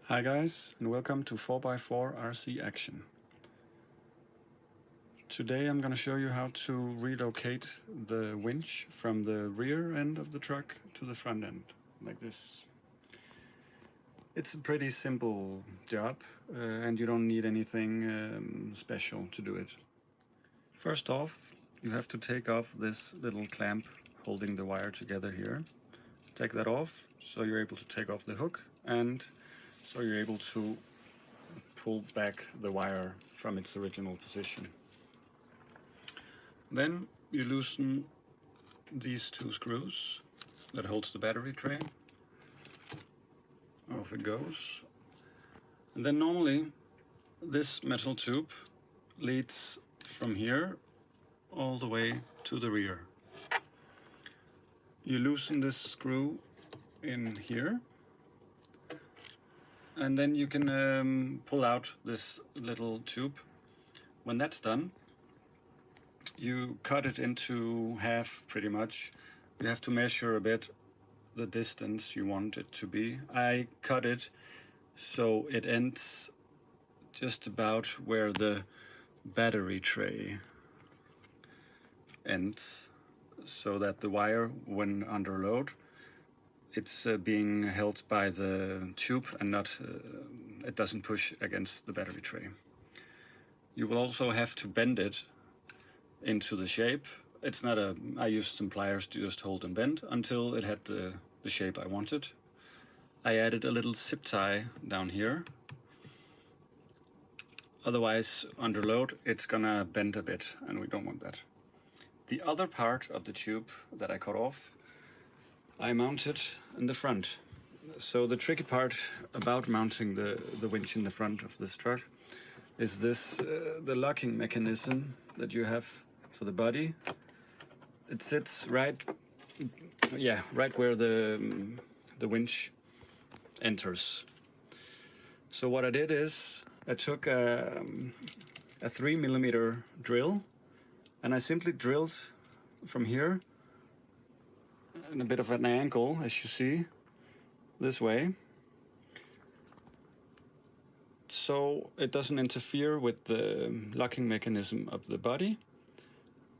Hi guys, and welcome to 4x4 RC Action. Today I'm going to show you how to relocate the winch from the rear end of the truck to the front end, like this. It's a pretty simple job and you don't need anything special to do it. First off, you have to take off this little clamp holding the wire together here. Take that off so you're able to take off the hook, and so you're able to pull back the wire from its original position. Then you loosen these two screws that holds the battery tray. Off it goes. And then normally this metal tube leads from here all the way to the rear. You loosen this screw in here, and then you can pull out this little tube. When that's done, you cut it into half pretty much. You have to measure a bit the distance you want it to be. I cut it so it ends just about where the battery tray ends, so that the wire, when under load, it's being held by the tube and not it doesn't push against the battery tray. You will also have to bend it into the shape. It's not a, I used some pliers to just hold and bend until it had the shape I wanted. I added a little zip tie down here. Otherwise, under load, it's gonna bend a bit, and we don't want that. The other part of the tube that I cut off, I mounted in the front. So the tricky part about mounting the winch in the front of this truck is this, the locking mechanism that you have for the body. It sits right where the winch enters. So what I did is I took a 3mm drill, and I simply drilled from here in a bit of an angle, as you see, this way, so it doesn't interfere with the locking mechanism of the body,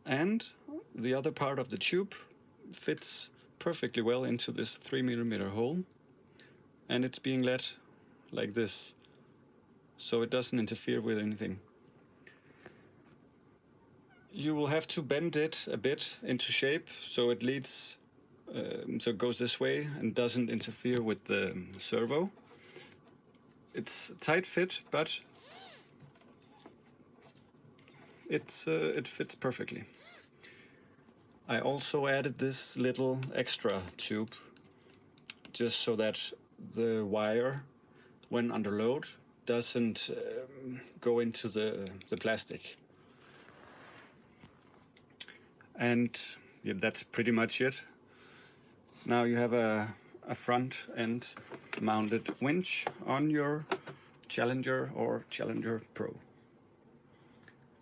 and the other part of the tube fits perfectly well into this 3mm hole, and it's being led like this, so it doesn't interfere with anything. You will have to bend it a bit into shape so it leads, so it goes this way and doesn't interfere with the servo. It's a tight fit, but it fits perfectly. I also added this little extra tube just so that the wire, when under load, doesn't go into the plastic. And yeah, that's pretty much it. Now you have a front end mounted winch on your Challenger or Challenger Pro.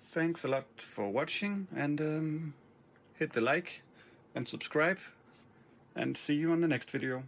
Thanks a lot for watching, and hit the like and subscribe, and see you on the next video.